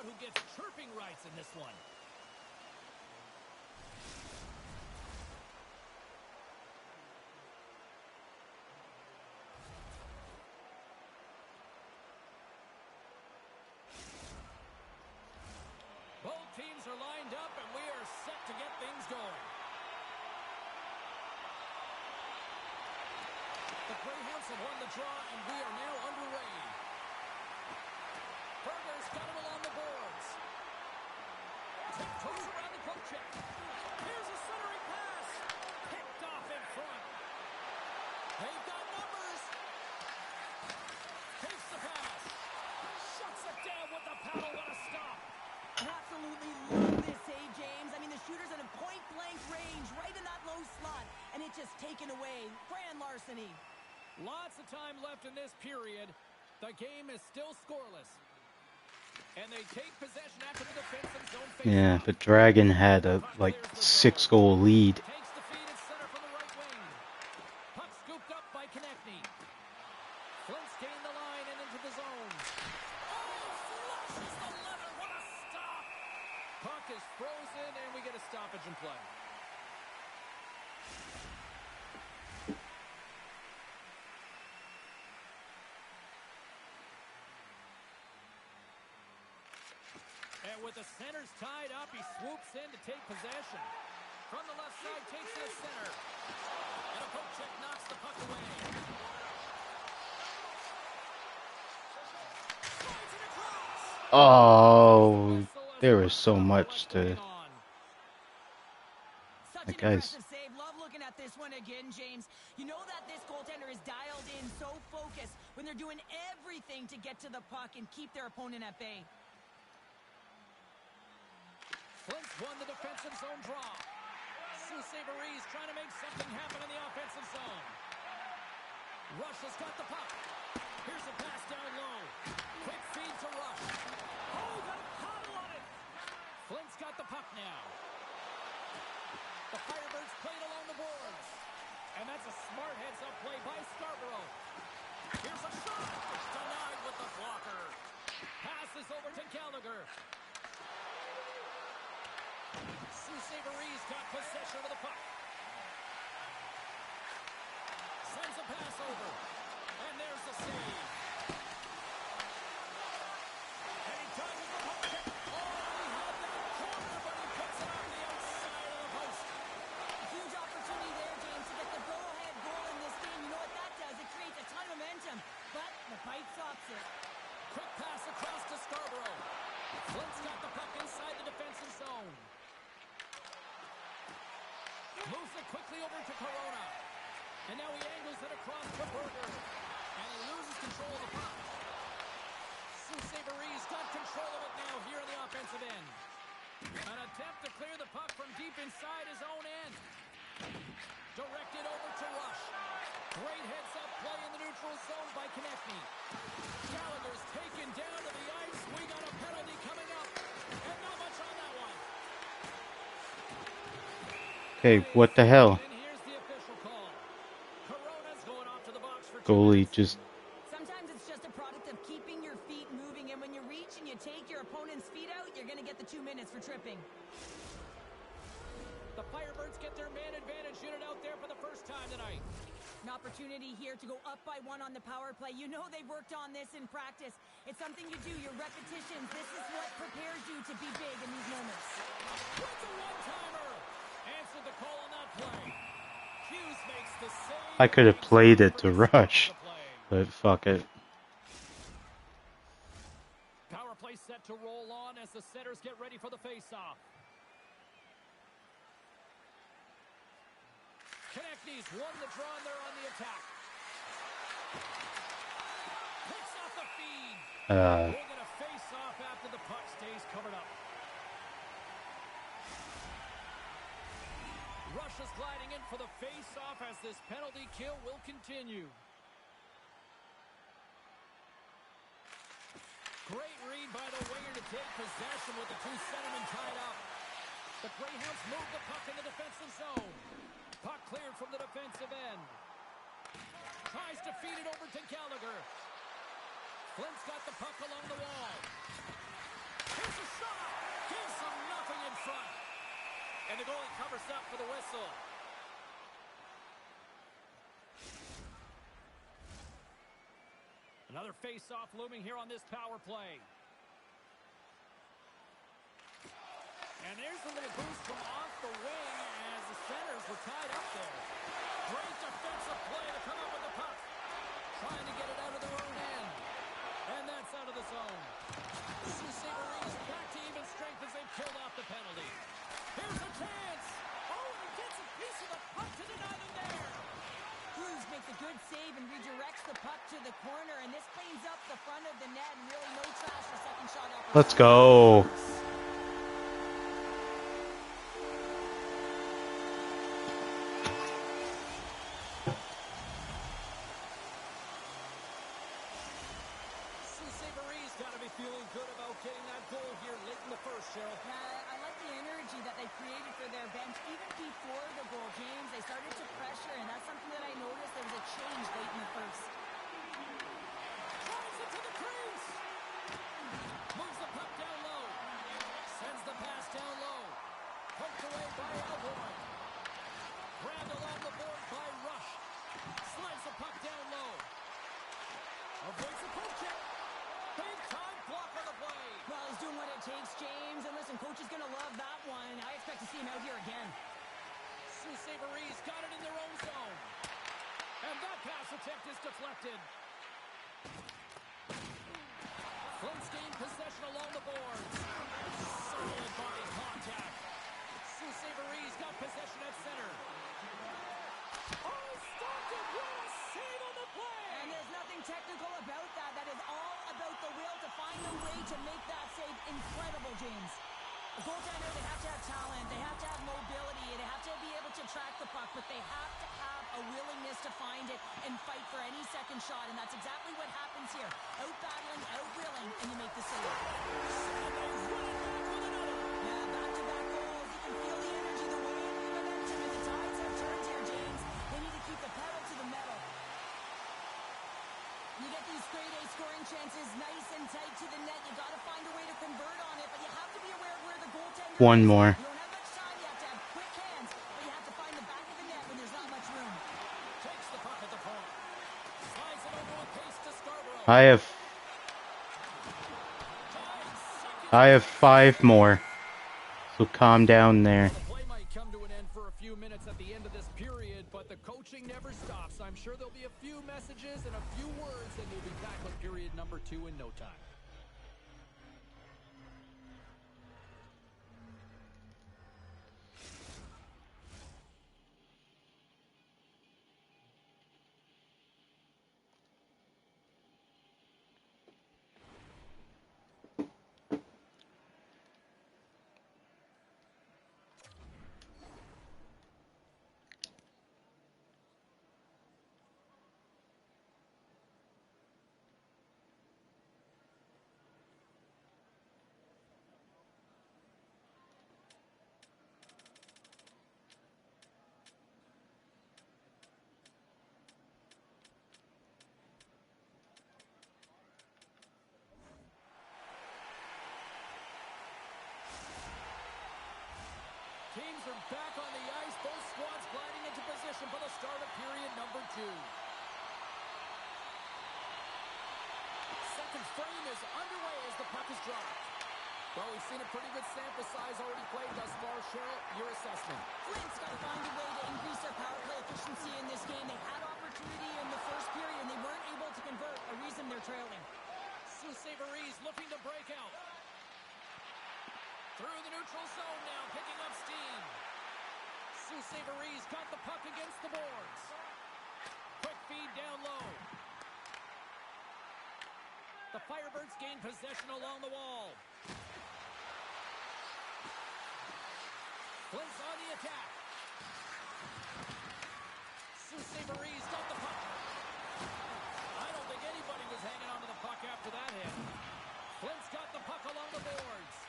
who gets chirping rights in this one. Both teams are lined up, and we are set to get things going. The Greyhounds have won the draw, and we are now underway. Berger's got him along the boards. Tiptoes around the poke check. Here's a centering pass. Picked off in front. They've got numbers. Takes the pass. Shuts it down with the paddle. What a stop. Absolutely love this save, James. I mean, the shooter's at a point-blank range, right in that low slot, and it's just taken away. Grand larceny. Lots of time left in this period. The game is still scoreless. And they take possession after the defensive zone face. Yeah, but Dragon had a, 6-goal lead. Takes the feed and center from the right wing. Puck scooped up by Konechny. Flint's gained the line and into the zone. Oh, flushes the leather. What a stop. Puck is frozen, and we get a stoppage in play. And with the centers tied up, he swoops in to take possession. From the left side, takes it to center. And a poke check knocks the puck away. Slides it across. Oh, there is so much to... Such That an guy's... impressive save. Love looking at this one again, James. You know that this goaltender is dialed in, so focused when they're doing everything to get to the puck and keep their opponent at bay. Flint's won the defensive zone draw. Saint-Cyber's trying to make something happen in the offensive zone. Rush has got the puck. Here's a pass down low. Quick feed to Rush. Oh, got a paddle on it. Flint's got the puck now. The Firebirds played along the boards. And that's a smart heads-up play by Scarborough. Here's a shot. Denied with the blocker. Passes over to Gallagher. Saint-Cyber's got possession of the puck. Sends a pass over. And there's the save. And he ties it for the hook. Oh, he had that corner, but he puts it on the outside of the post. Huge opportunity there, James, to get the go-ahead goal in this game. You know what that does? It creates a ton of momentum. But the fight stops it. Quick pass across to Scarborough. Flint's got the puck inside the defensive zone. Moves it quickly over to Corona. And now he angles it across to Berger. And he loses control of the puck. Saint-Cyber's got control of it now here in the offensive end. An attempt to clear the puck from deep inside his own end. Directed over to Rush. Great heads-up play in the neutral zone by Konechny. Gallagher's taken down to the ice. We got a penalty coming up. And not much on that one. Hey, what the hell? And here's the official call. Corona's going off to the box for Goalie just... Sometimes it's just a product of keeping your feet moving, and when you reach and you take your opponent's feet out, you're going to get the 2 minutes for tripping. The Firebirds get their man advantage unit out there for the first time tonight. An opportunity here to go up by 1 on the power play. You know they've worked on this in practice. It's something you do, your repetitions. This is what prepares you to be big in these moments. What's a one-timer? Answered the call on that play. Hughes makes the save. I could have played it to Rush, but fuck it. Power play set to roll on as the setters get ready for the face-off. Konechny's won the draw and they're on the attack. Picks off the feed. We're going to face off after the puck stays covered up. Rush is gliding in for the face-off as this penalty kill will continue. Great read by the winger to take possession with the 2 centermen tied up. The Greyhounds move the puck in the defensive zone. Puck cleared from the defensive end. Tries to feed it over to Gallagher. Flint's got the puck along the wall. Here's a for the whistle. Another face-off looming here on this power play. And there's a little boost from off the wing as the centers were tied up there. Great defensive play to come up with the puck. Trying to get it out of their own end. And that's out of the zone. Sioux Sabres back to even strength as they've killed off the penalty. Here's a chance. Oh, and he gets a piece of the puck to deny them there. Cruz makes a good save and redirects the puck to the corner, and this cleans up the front of the net, and really no trash for second shot opportunity. Let's go. Feeling good about getting that goal here late in the first, Cheryl. Yeah, I like the energy that they created for their bench. Even before the goal, James, they started to pressure, and that's something that I noticed. There was a change late in the first. Drives it to the crease. Moves the puck down low. Sends the pass down low. Poked away by Alborn. Grabbed along the board by Rush. Slides the puck down low. Avoids the poke check. Big time block on the play. Well, he's doing what it takes, James. And listen, coach is going to love that one. I expect to see him out here again. Sioux Sabres got it in their own zone. And that pass attempt is deflected. Flint's gained possession along the boards. Solid body contact. Sioux Sabres got possession at center. Oh, stopped it. What a save on the play. And there's nothing technical about that. That is all about the will to find a way to make that save incredible, James. A goaltender, they have to have talent, they have to have mobility, they have to be able to track the puck, but they have to have a willingness to find it and fight for any second shot, and that's exactly what happens here. Out-battling, out-willing, and you make the save. Yeah, back-to-back goals. You can feel the energy, the wind, the momentum, and the tides have turned here, James. They need to keep the pedal to the metal. You get these grade A scoring chances nice and tight to the net. You got to find a way to convert on it, but you have to be aware of where the goaltender One is. more. You don't have much time. You have to have quick hands, but you have to find the back of the net when there's not much room. Takes the puck at the point. Slides it over with pace to Scarborough. I have 5 more. So calm down there. The play might come to an end for a few minutes at the end of this period, but the coaching never stops. I'm sure there'll be a few messages and a few words, and we'll be back with period number 2 in no time. Teams are back on the ice. Both squads gliding into position for the start of period number 2. Second frame is underway as the puck is dropped. Well, we've seen a pretty good sample size already played thus far. Cheryl, your assessment. Flint's got to find a way to increase their power play efficiency in this game. They had opportunity in the first period, and they weren't able to convert, a reason they're trailing. Sioux Sabres looking to break out. Through the neutral zone now, picking up steam. Sioux Sabres got the puck against the boards. Quick feed down low. The Firebirds gain possession along the wall. Flint's on the attack. Sioux Sabres got the puck. I don't think anybody was hanging on to the puck after that hit. Flint's got the puck along the boards.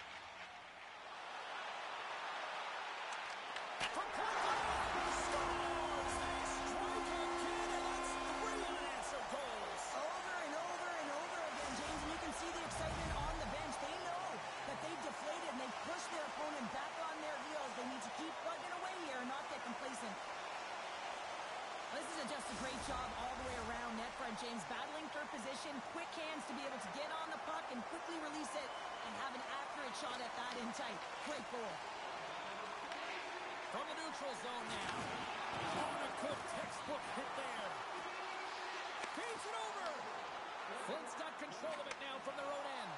From scores! They strike again, and that's 3 unanswered goals. Over and over and over again, James, and you can see the excitement on the bench. They know that they've deflated and they've pushed their opponent back on their heels. They need to keep plugging away here and not job all the way around net front, James. Battling for position, quick hands to be able to get on the puck and quickly release it and have an accurate shot at that in tight. Great goal. From the neutral zone now. Oh, a good textbook hit there. Feeds it over. Flint's got control of it now from their own end.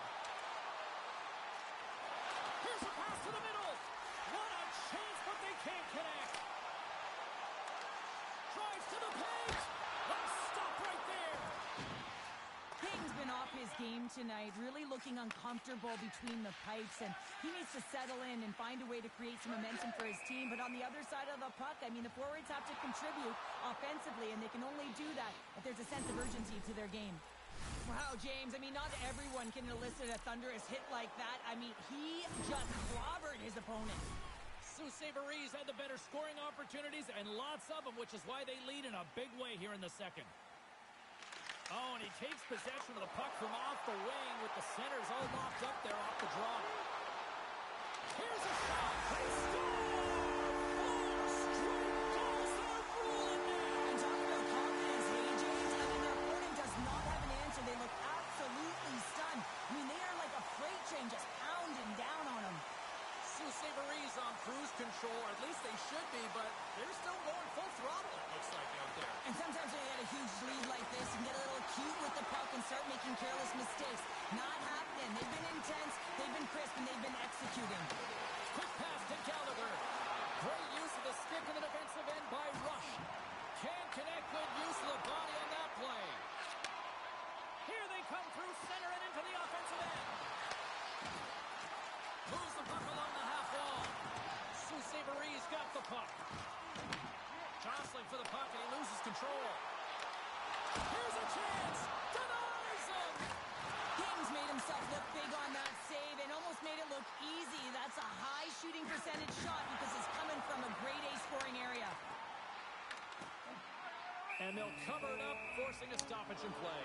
Here's a pass to the middle. What a chance, but they can't connect. Drives to the paint. Let's stop right there. King's been off his game tonight, really looking uncomfortable between the pipes, and he needs to settle in and find a way to create some momentum for his team. But on the other side of the puck, I mean, the forwards have to contribute offensively, and they can only do that if there's a sense of urgency to their game. Wow, James, I mean, not everyone can elicit a thunderous hit like that. I mean, he just clobbered his opponent. Sousa Breeze had the better scoring opportunities, and lots of them, which is why they lead in a big way here in the second. Oh, and he takes possession of the puck from off the wing with the centers all locked up there off the draw. Here's a shot. They score! 4 straight goals. They're rolling now. And talking about confidence, hey, James, I mean, their opponent does not have an answer. They look absolutely stunned. I mean, they are like a freight train just pounding down on them. Sousa Breeze on cruise control, or at least they should be, but they're still going full throttle, it looks like, out there. And sometimes when you get a huge lead like this, you can get a little cute with the puck and start making careless mistakes. Not happening. They've been intense, they've been crisp, and they've been executing. Quick pass to Gallagher. Great use of the stick in the defensive end by Rush. Can't connect, good use of the body on that play. Here they come through center and into the offensive end. Moves the puck along the half wall. Sousa Breeze got the puck. Jostling for the puck, and he loses control. Here's a chance. Denies him. Kings made himself look big on that save and almost made it look easy. That's a high shooting percentage shot because it's coming from a grade A scoring area. And they'll cover it up, forcing a stoppage in play.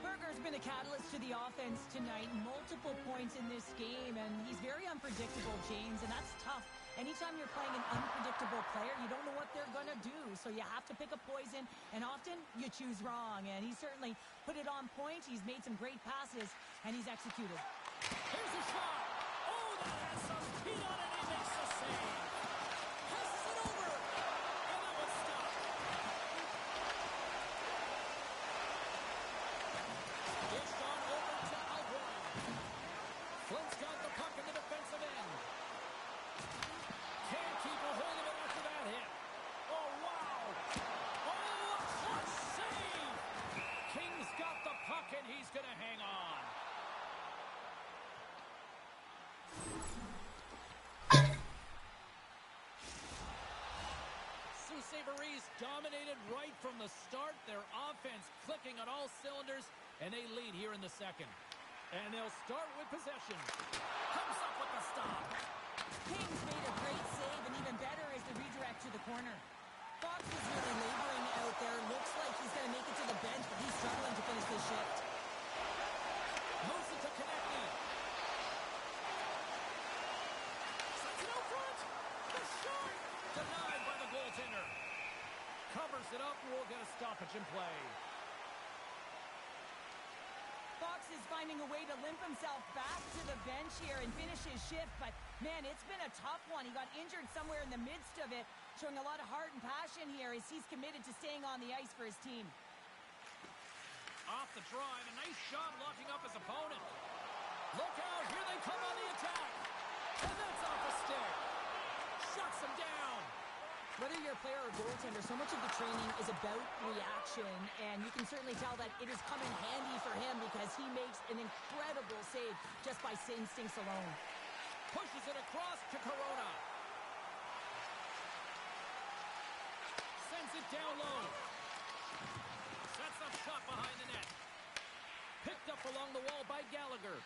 Berger's been a catalyst to the offense tonight. Multiple points in this game, and he's very unpredictable, James, and that's tough. Anytime you're playing an unpredictable player, you don't know what they're going to do, so you have to pick a poison, and often you choose wrong, and he certainly put it on point. He's made some great passes, and he's executed. Here's a shot. Oh, that has some speed on it. He makes the save. Passes it over, and that was stopped. Dished on over to Alborn. Flint's got the puck in the defensive end. Can't keep a hold of it after that hit. Oh, wow. Oh, a clutch save. King's got the puck, and he's going to hang on. Sousa Breeze dominated right from the start. Their offense clicking on all cylinders, and they lead here in the second. And they'll start with possession. Comes up with the stop. Kings made a great save, and even better is the redirect to the corner. Fox is really laboring out there. Looks like he's going to make it to the bench, but he's struggling to finish this shift. Moves it to Konechny. Sends it out front. The shot. Denied by the goaltender. Covers it up, and we'll get a stoppage in play. Fox is finding a way to limp himself back to the bench here and finish his shift, but man, it's been a tough one. He got injured somewhere in the midst of it, showing a lot of heart and passion here as he's committed to staying on the ice for his team. Off the drive, a nice shot locking up his opponent. Look out, here they come on the attack. And that's off the stick. Shuts him down. Whether you're a player or goaltender, so much of the training is about reaction, and you can certainly tell that it is coming handy for him because he makes an incredible save just by instincts alone. Pushes it across to Corona. Sends it down low. Sets up shot behind the net. Picked up along the wall by Gallagher.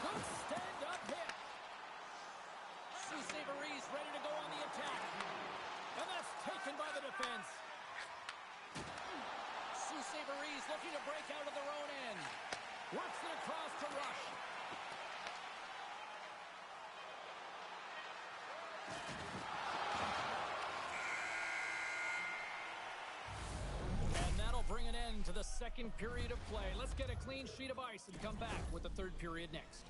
Good stand-up hit. Sousa Breeze ready to go on the attack. And that's taken by the defense. Sousa Breeze looking to break out of their own end. Works it across to Rush. Heading to the second period of play. Let's get a clean sheet of ice and come back with the third period next.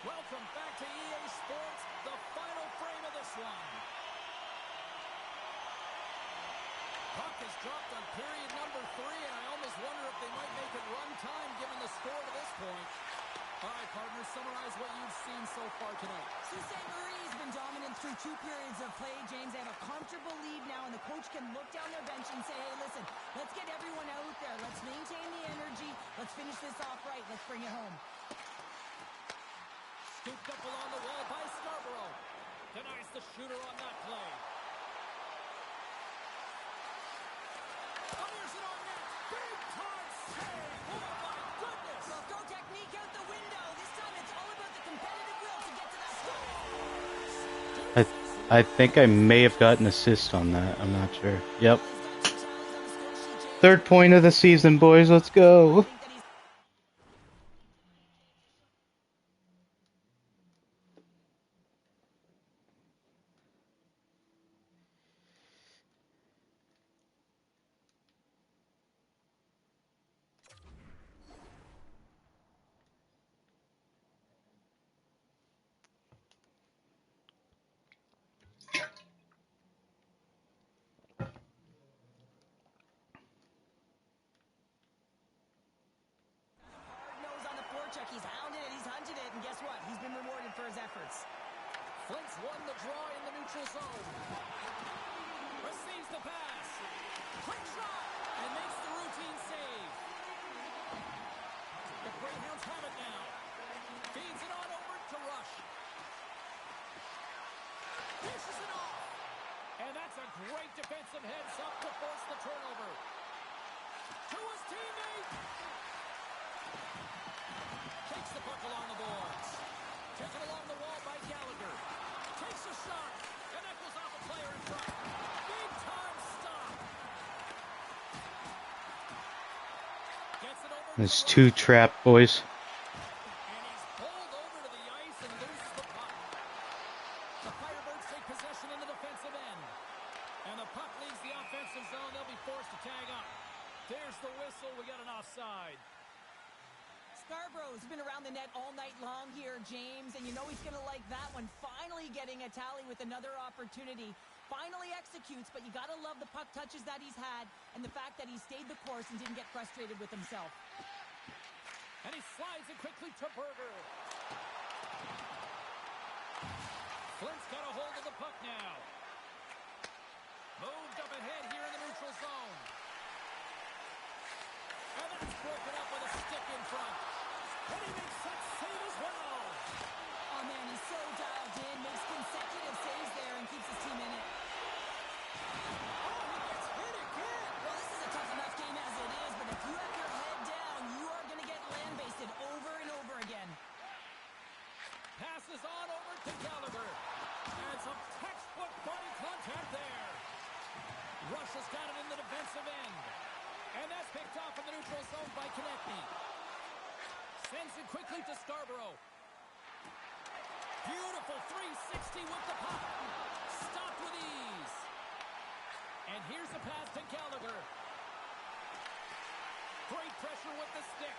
Welcome back to EA Sports, the final frame of this one. Puck is dropped on period number 3, and I almost wonder if they might make it run time given the score to this point. All right, partners, summarize what you've seen so far tonight. Sault Marie's been dominant through 2 periods of play, James. They have a comfortable lead now, and the coach can look down their bench and say, hey, listen, let's get everyone out there. Let's maintain the energy. Let's finish this off right. Let's bring it home. Scooped up along the wall by Scarborough. Denies the shooter on that play. Fires it on net. Big time save. Oh, my goodness. Well, throw technique out the window. This time it's all about the competitive will to get to that score. I think I may have got an assist on that. I'm not sure. Yep. Third point of the season, boys. Let's go. He's hounded it, he's hunted it, and guess what? He's been rewarded for his efforts. Flint's won the draw in the neutral zone. Receives the pass. Quick shot, and makes the routine save. The Greyhounds have it now. Feeds it on over to Rush. Dishes it off. And that's a great defensive heads-up to force the turnover. To his teammate. Takes the puck along the boards. Taken along the wall by Gallagher. Takes a shot. And that goes off a player in front. Big time stop. Gets it over. There's 2 trapped, boys. And he's pulled over to the ice and loses the puck. The Firebirds take possession in the defensive end. And the puck leaves the offensive zone. They'll be forced to tag up. There's the whistle. We got an offside. Scarborough's been around the net all night long here, James, and you know he's going to like that one. Finally getting a tally with another opportunity. Finally executes, but you got to love the puck touches that he's had and the fact that he stayed the course and didn't get frustrated with himself. And he slides it quickly to Berger. Flint's got a hold of the puck now. Moved up ahead here in the neutral zone. And that's broken up with a stick in front. And he makes that save as well. Oh, man, he's so dialed in, makes consecutive saves there and keeps his team in it. Oh, he gets hit again. Well, this is a tough enough game as it is, but if you have your head down, you are going to get land-basted over and over again. Passes on over to Gallagher. And some textbook body contact there. Rush has got it in the defensive end. And that's picked off in the neutral zone by Konechny. Sends it quickly to Scarborough. Beautiful 360 with the puck. Stopped with ease. And here's the pass to Gallagher. Great pressure with the stick.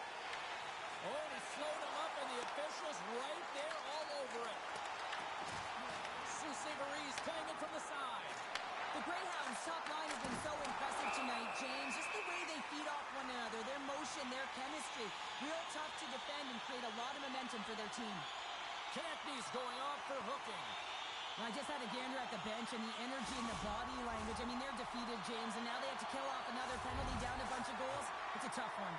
Oh, and he slowed him up, and the officials right there all over it. Suseverese playing it from the side. The Greyhounds' top line has been so impressive tonight, James. Just the way they feed off one another, their motion, their chemistry. Real tough to defend and create a lot of momentum for their team. Konechny's going off for hooking. I just had a gander at the bench, and the energy and the body language. I mean, they're defeated, James, and now they have to kill off another penalty, down a bunch of goals. It's a tough one.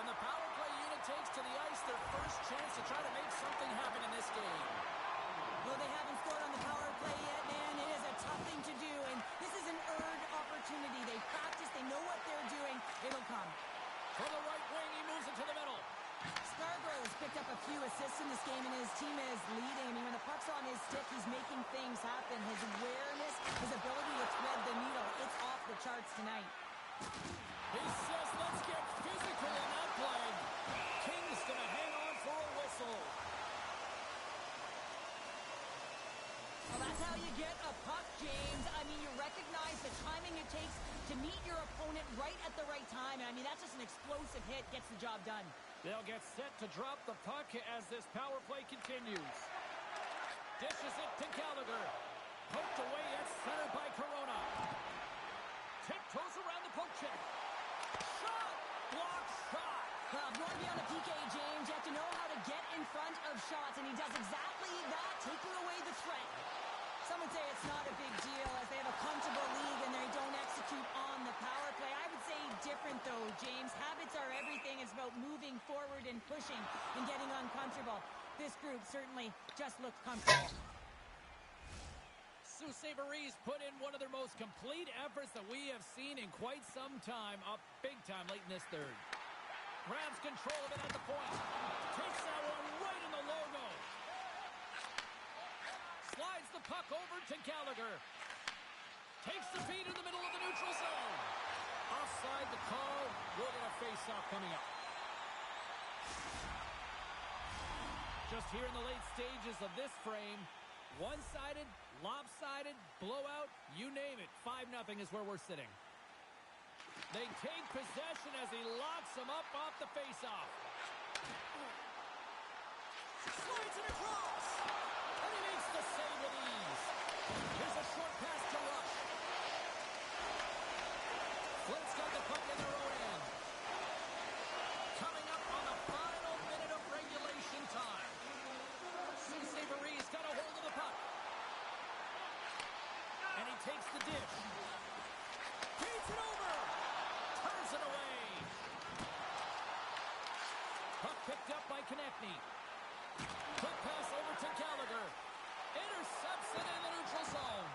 And the power play unit takes to the ice their first chance to try to make something happen in this game. Though they haven't scored on the power play yet, man, it is a tough thing to do, and this is an earned opportunity. They practice, they know what they're doing. It'll come. From the right wing, he moves it to the middle. Scarborough's picked up a few assists in this game, and his team is leading. I mean, when the puck's on his stick, he's making things happen. His awareness, his ability to thread the needle, it's off the charts tonight. He says, let's get physical in that play. King's going to hang on for a whistle. Well, that's how you get a puck, James. I mean, you recognize the timing it takes to meet your opponent right at the right time. I mean, that's just an explosive hit, gets the job done. They'll get set to drop the puck as this power play continues. Dishes it to Gallagher. Poked away at center by Corona. Tiptoes around the poke check. Shot! Block shot! Well, if you want to be on a PK, James, you have to know how to get in front of shots, and he does exactly that, taking away the threat. Some would say it's not a big deal as they have a comfortable league and they don't execute on the power play. I would say different, though, James. Habits are everything. It's about moving forward and pushing and getting uncomfortable. This group certainly just looked comfortable. Suseverese put in one of their most complete efforts that we have seen in quite some time, up big time late in this third. Grabs control of it at the point. Takes that one right in the logo. Slides the puck over to Gallagher. Takes the feed in the middle of the neutral zone. Offside the call. We'll get a face-off coming up. Just here in the late stages of this frame, one-sided, lopsided, blowout, you name it. 5-0 is where we're sitting. They take possession as he locks him up off the face-off. Slides it across. And he makes the save with ease. Here's a short pass to Rush. Flint's got the puck in their own end. Coming up on the final minute of regulation time. Suseverese got a hold of the puck. And he takes the dish. Feeds it over. Turns it away. Puck picked up by Konechny. Quick pass over to Gallagher. Intercepts it in the neutral zone.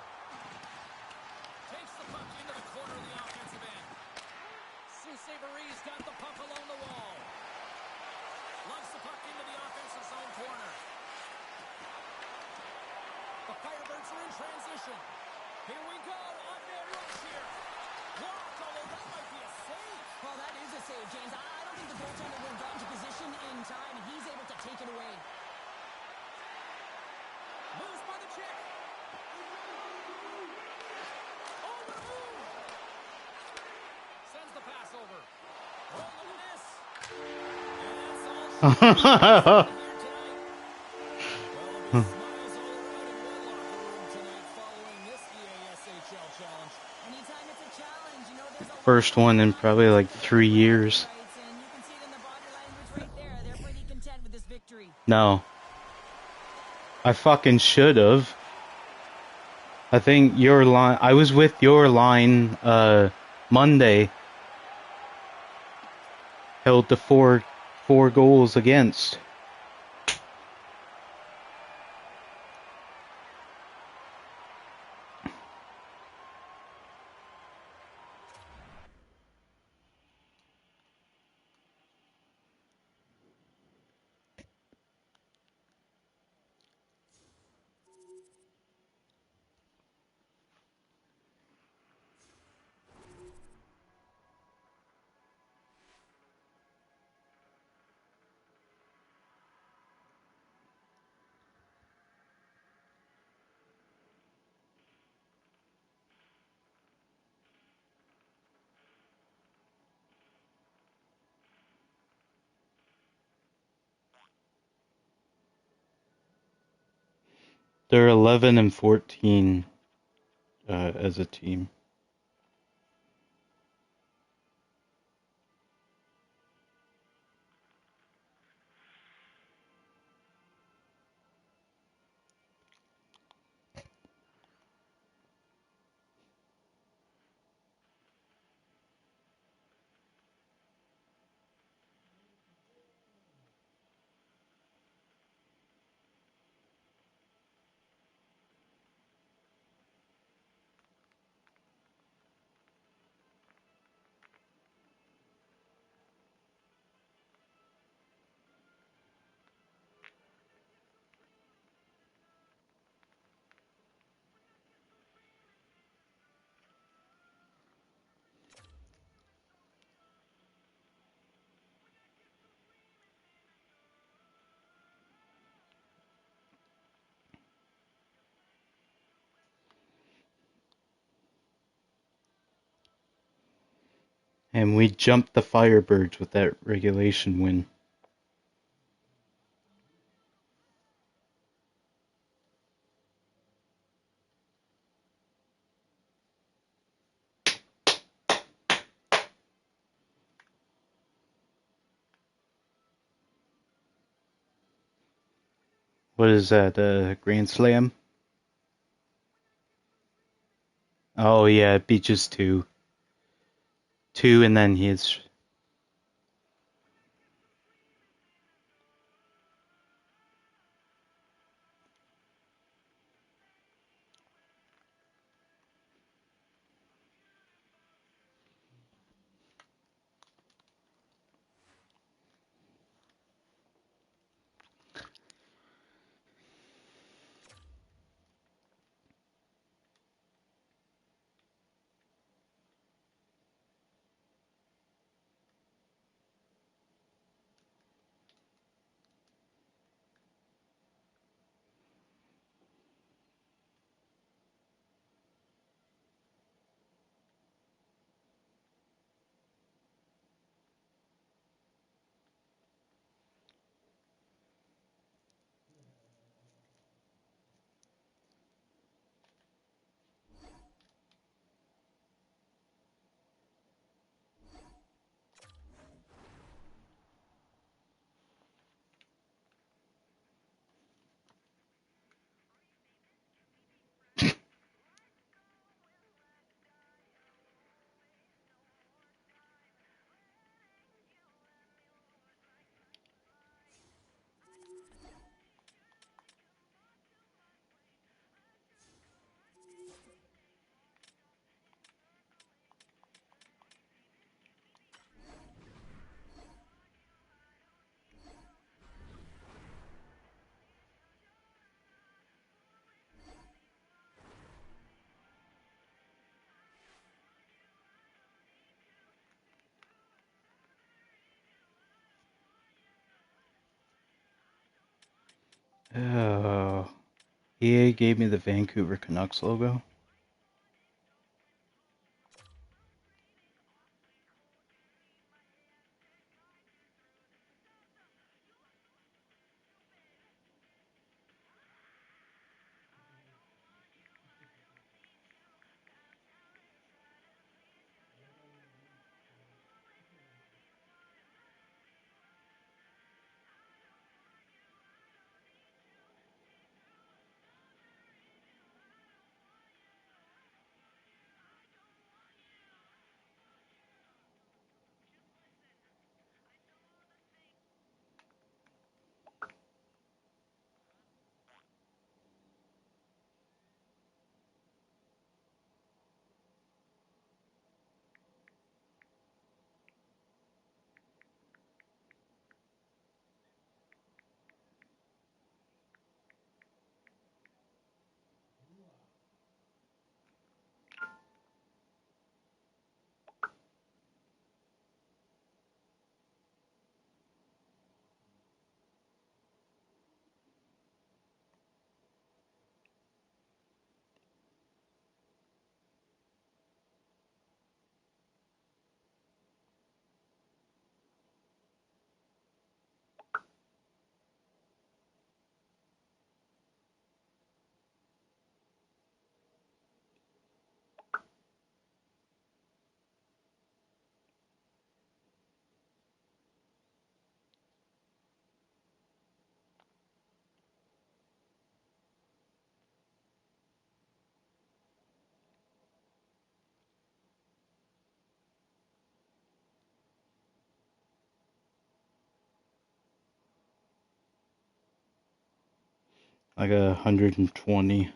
Takes the puck into the corner of the offensive end. Suseverese got the puck along the wall. Lugs the puck into the offensive zone corner. The Firebirds are in transition. Here we go. On-man rush here. Blocked, although that might be a save. Well, that is a save, James. I don't think the goaltender will get into position in time, and he's able to take it away. Moves by the check. Oh, the move. Sends the pass over. Oh, look at this. And that's all she has here tonight. Well, there'll be smiles all around in one locker room tonight following this EASHL challenge. Anytime it's a challenge, you know, there's a First one in probably like 3 years. and you can see it in the body language right there. They're pretty content with this victory. No. I fucking should have. I think your line... I was with your line, Monday. Held to four goals against. They're 11 and 14 as a team. And we jumped the Firebirds with that regulation win. What is that, Grand Slam? Oh yeah, Beaches 2. 2 and then his... Oh... EA gave me the Vancouver Canucks logo. I got 120.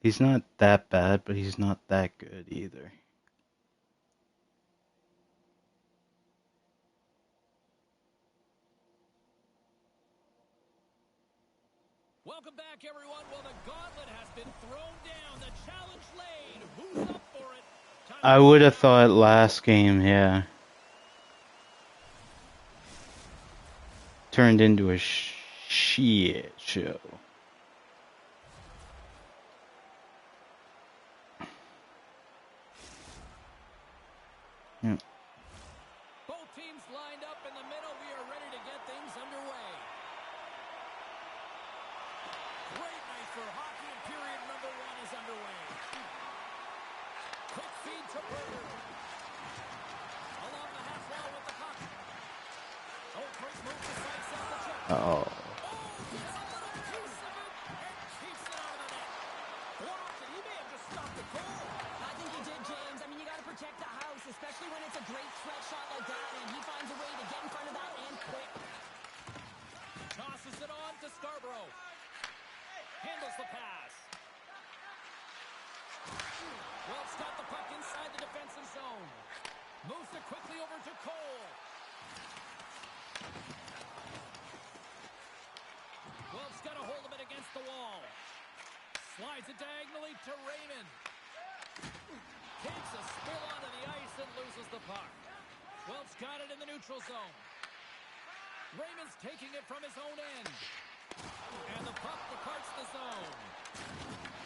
He's not that bad, but he's not that good either. Welcome back, everyone. Well, the gauntlet has been thrown down. The challenge laid. Who's up for it? I would have thought last game, yeah. Turned into a shit show. Yeah. Both teams lined up in the middle. We are ready to get things underway. Great night for hockey, and period number 1 is underway. Quick feed to Berger. Along the half wall with the puck. Oh, great move to sidestep the check. Oh. Gets a little piece of it and keeps it out of the net. Blocked it. He may have just stopped the goal. I think he did, James. I mean, you got to protect the house, especially when it's a great threat shot like that, and he finds a way to get in front of that and quick. Tosses it on to Scarborough. Handles the pass. Wells got the puck inside the defensive zone. Moves it quickly over to Cole. Wells got a hold of it against the wall. Slides it diagonally to Raymond. Takes a spill onto the ice and loses the puck. Wells got it in the neutral zone. Raymond's taking it from his own end. And the puck departs the zone.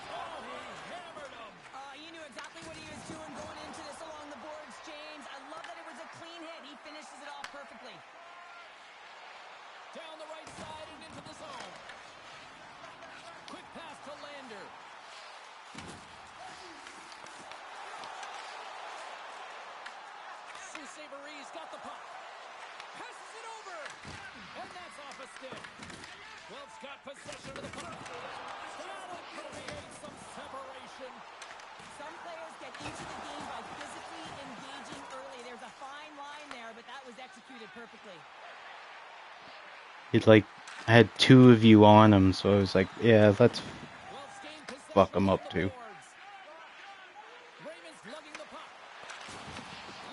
Oh, he hammered him. You knew exactly what he was doing going into this along the boards, James. I love that it was a clean hit. He finishes it off perfectly. Down the right side and into the zone. Quick pass to Lander. Savary's got the puck. Passes it over. And that's off a stick. Wells got possession of the puck. That'll create some separation. Some players get into the game by physically engaging early. There's a fine line there, but that was executed perfectly. It like had 2 of you on him, so I was like, yeah, let's fuck him up too. Raymond's lugging the puck.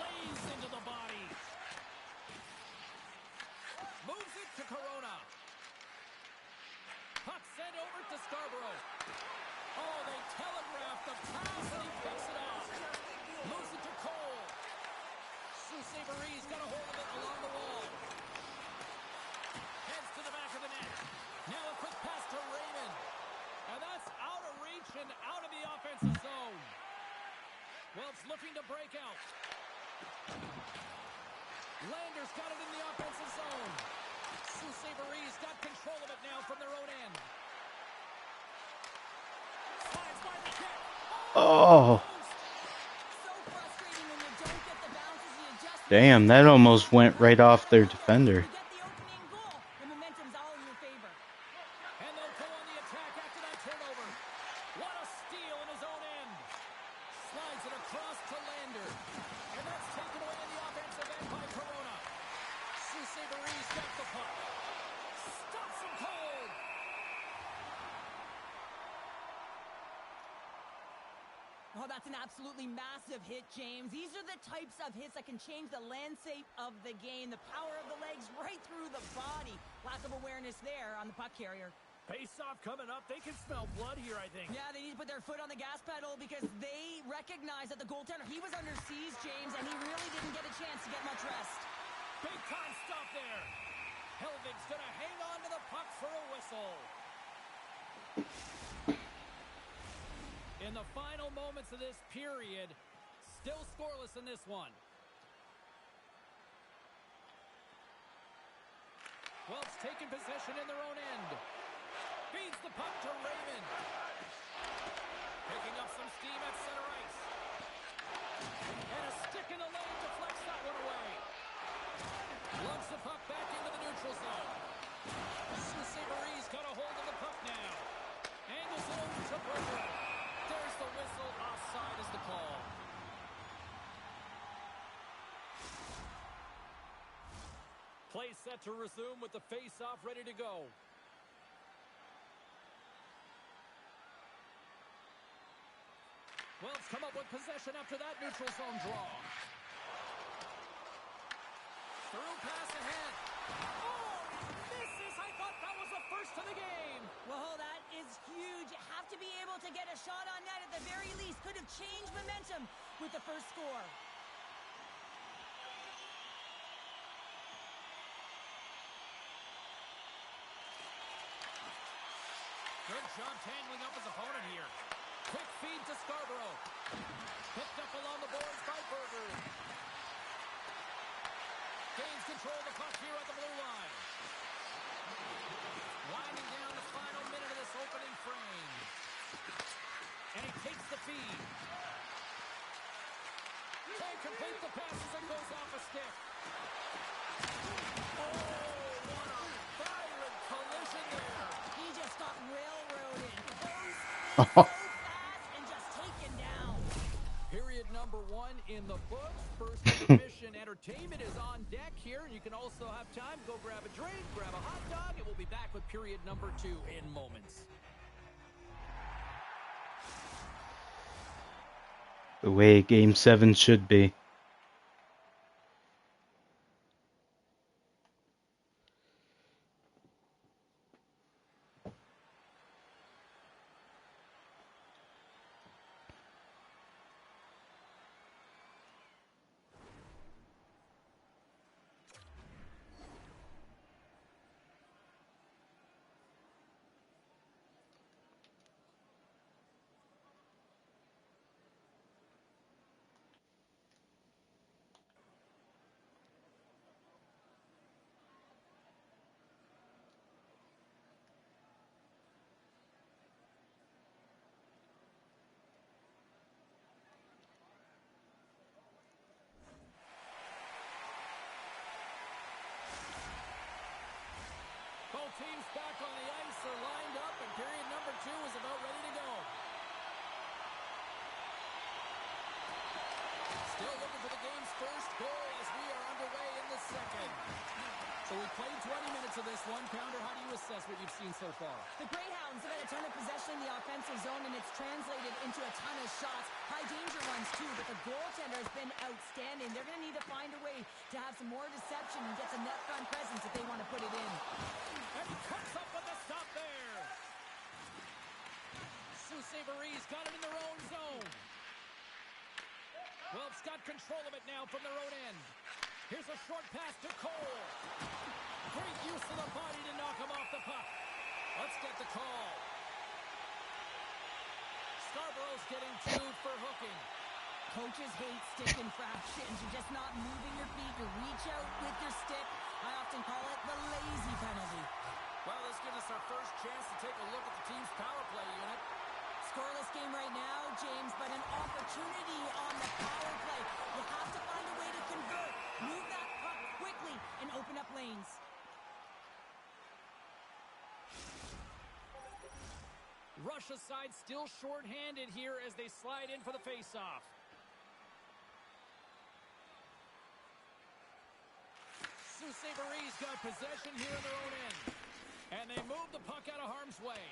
Lays into the body. Moves it to Corona. Puck sent over to Scarborough. Oh, they telegraphed the pass and he picks it off. Moves it to Cole. Savary's got a hold of it along the wall. Heads to the back of the net. Now a quick pass to Raymond. And that's out of reach and out of the offensive zone. Wells looking to break out. Lander's got it in the offensive zone. Savary's got control of it now from their own end. Slides by the kick. Oh. So frustrating when you don't get the bounces. You just Damn, that almost went right off their defender. get the opening goal. The momentum's all in your favor. And they'll go on the attack after that turnover. What a steal in his own end. Slides it across to Lander. And that's taken away in the offensive end by Corona. Savery's got the puck. Stops him cold. Oh, that's an absolutely massive hit, James. These are the types of hits that can change the landscape of the game. The power of the legs right through the body. Lack of awareness there on the puck carrier. Face-off coming up. They can smell blood here, I think. Yeah, they need to put their foot on the gas pedal because they recognize that the goaltender, he was under siege, James, and he really didn't get a chance to get much rest. Big time stop there. Helvig's going to hang on to the puck for a whistle. In the final moments of this period, still scoreless in this one. Wells taking possession in their own end. Feeds the puck to Raymond. Picking up some steam at center ice. And a stick in the lane deflects that one away. Lumps the puck back into the neutral zone. Savery's got a hold of the puck now. Angles it over to Berger. There's the whistle. Offside is the call. Play set to resume with the face-off ready to go. Wells come up with possession after that neutral zone draw. Through pass ahead. Oh, misses. I thought that was the first of the game. Well, that is huge. You have to be able to get a shot on net at the very least. Could have changed momentum with the first score. Good job tangling up his opponent here. Quick feed to Scarborough. Picked up along the boards by Berger. Gains control of the puck here at the blue line. Winding down the final minute of this opening frame. And he takes the feed. Can't complete the pass as it goes off a stick. Oh, what a violent collision there. He just got railroaded. Goes so fast and just taken down. Period number 1 in the books. First intermission entertainment is on deck here. You can also have time to go grab a drink, grab a hot dog, and we'll be back with period number 2 in moments. The way Game 7 should be. Both teams back on the ice are lined up, and period number 2 is about ready to go. Still looking for the game's first goal as we are underway in the second. So we played 20 minutes of this one. Pounder, how do you assess what you've seen so far? The Greyhounds have had a ton of possession in the offensive zone, and it's translated into a ton of shots. High danger ones, too, but the goaltender has been outstanding. They're going to need to find a way to have some more deception and get some net front presence if they want to put it in. And he cuts up with the stop there. Savery's got it in their own zone. Wells got control of it now from their own end. Here's a short pass to Cole. Great use of the body to knock him off the puck. Let's get the call. Scarborough's getting 2 for hooking. Coaches hate stick infractions. You're just not moving your feet. You reach out with your stick. I often call it the lazy penalty. Well, this gives us our first chance to take a look at the team's power play unit. Scoreless game right now, James, but an opportunity on the power play. You have to find a way to convert. Move that puck quickly and open up lanes. Russia's side still short-handed here as they slide in for the face-off. Saberese got possession here in their own end. And they move the puck out of harm's way.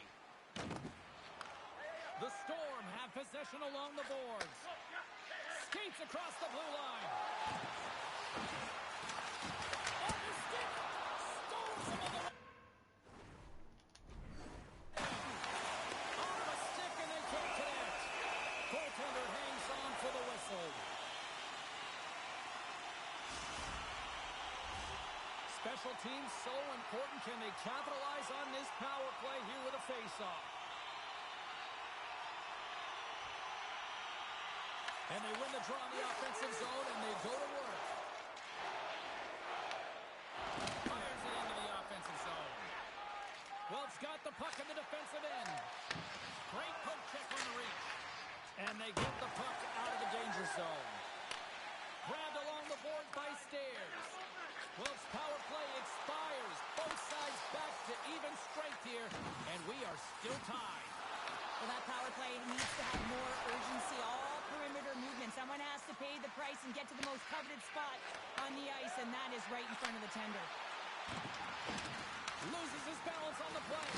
The Storm have possession along the boards. Skates across the blue line. On the stick. Stones him on the right. On the stick and they can't connect. Goaltender hangs on for the whistle. Special teams so important. Can they capitalize on this power play here with a face-off? And they win the draw in the offensive zone, and they go to work. Fires it into the offensive zone. Wilt's got the puck in the defensive end. Great poke check on the reach. And they get the puck out of the danger zone. Grabbed along the board by Stairs. Wilt's power play expires. Both sides back to even strength here, and we are still tied. Well, that power play needs to have more urgency. All perimeter movement. Someone has to pay the price and get to the most coveted spot on the ice, and that is right in front of the tender. Loses his balance on the play.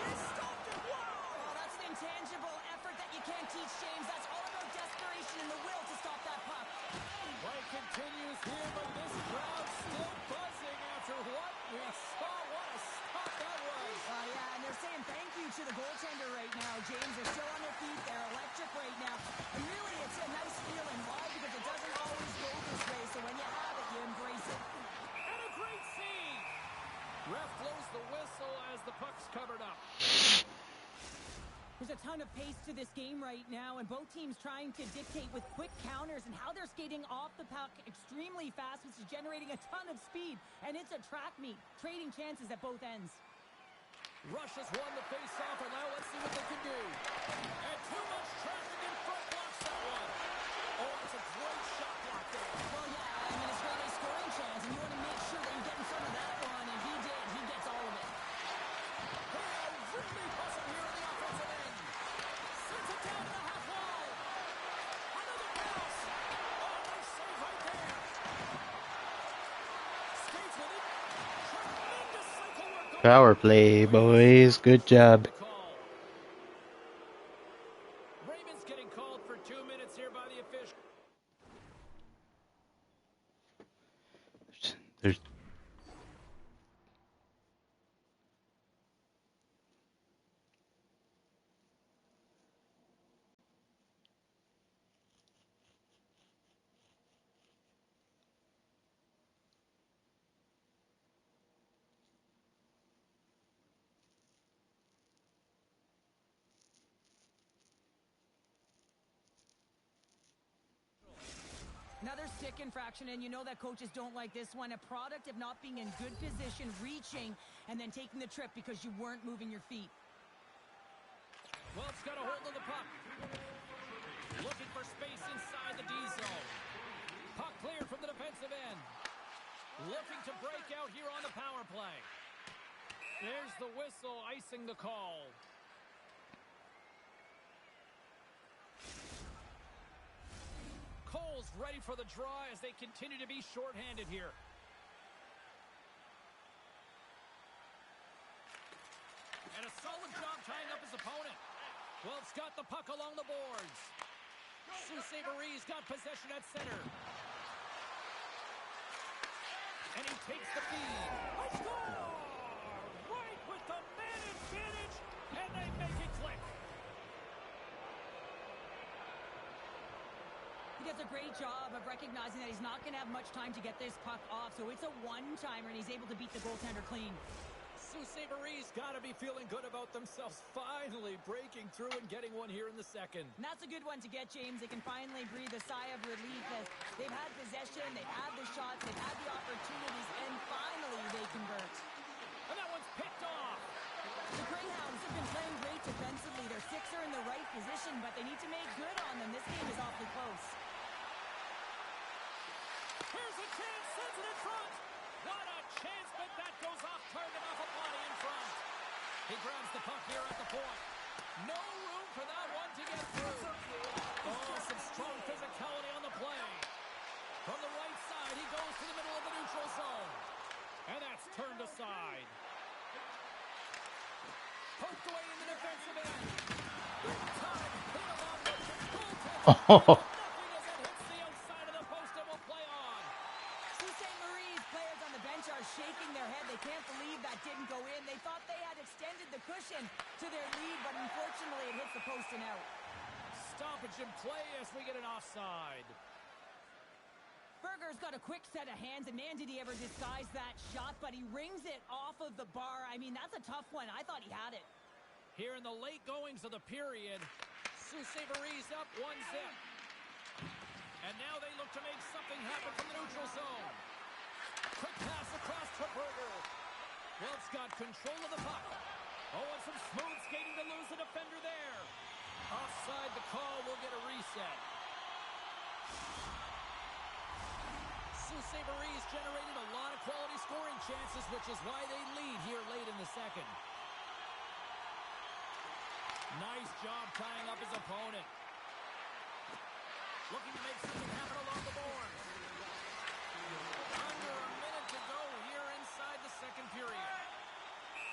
He stopped it. Whoa! Oh, that's an intangible effort that you can't teach, James. That's all about desperation and the will to stop that puck. Play continues here, but this crowd still buzzing after what we saw. What a stop that was. Yeah, and they're saying thank you to the goaltender right now, James. They're still on their feet. They're electric right now. And really, it's a nice feeling. Why? Because it doesn't always go this way. So when you have it, you embrace it. And a great save. Ref blows the whistle as the puck's covered up. There's a ton of pace to this game right now, and both teams trying to dictate with quick counters and how they're skating off the puck extremely fast, which is generating a ton of speed. And it's a track meet, trading chances at both ends. Rush has won the face-off, and now let's see what they can do. And too much traffic in front blocks that one. Oh, it's a great shot block there. Well, yeah, I mean, it's really a scoring chance, and you want to make sure that you get in front of that one, and he did. He gets all of it. Really hustle here in the offensive end. Sends it down to the half wall. Another pass. Oh, nice save right there. Skates with it. Tremendous cycle work. Power play, boys. Good job. Raymond's getting called for 2 minutes here by the official. There's Another stick infraction, and you know that coaches don't like this one. A product of not being in good position, reaching, and then taking the trip because you weren't moving your feet. Well, it's got a hold of the puck. Looking for space inside the D zone. Puck cleared from the defensive end. Looking to break out here on the power play. There's the whistle icing the call. Cole's ready for the draw as they continue to be shorthanded here. And a solid job tying up his opponent. Well, it's got the puck along the boards. Saberese got possession at center. And he takes the feed. A score! Right with the man advantage, and they make it click. He does a great job of recognizing that he's not going to have much time to get this puck off, so it's a one-timer, and he's able to beat the goaltender clean. Saberese got to be feeling good about themselves, finally breaking through and getting one here in the second. And that's a good one to get, James. They can finally breathe a sigh of relief as they've had possession, they've had the shots, they've had the opportunities, and finally they convert. And that one's picked off. The Greyhounds have been playing great defensively. Their six are in the right position, but they need to make good on them. This game is awfully close. Here's a chance, sends it in front. What a chance, but that goes off target off a body in front. He grabs the puck here at the point. No room for that one to get through. Oh, some strong physicality on the play. From the right side, he goes to the middle of the neutral zone. And that's turned aside. Poked away in the defensive end. Big time hit along the goaltender. Oh, Nothing as it hits the outside of the post and will play on. Sault Ste. Marie's players on the bench are shaking their head. They can't believe that didn't go in. They thought they had extended the cushion to their lead, but unfortunately it hits the post and out. Stoppage in play as we get an offside. Berger's got a quick set of hands, and man, did he ever disguise that shot, but he rings it off of the bar. I mean, that's a tough one. I thought he had it. Here in the late goings of the period, Sault Ste. Marie's up 1-0. And now they look to make something happen from the neutral zone. Quick pass across to Berger. Welch got control of the puck. Oh, and some smooth skating to lose the defender there. Offside the call, will get a reset. Sault Ste. Marie's generated a lot of quality scoring chances, which is why they lead here late in the second. Nice job tying up his opponent. Looking to make something happen along the boards. Under a minute to go here inside the second period.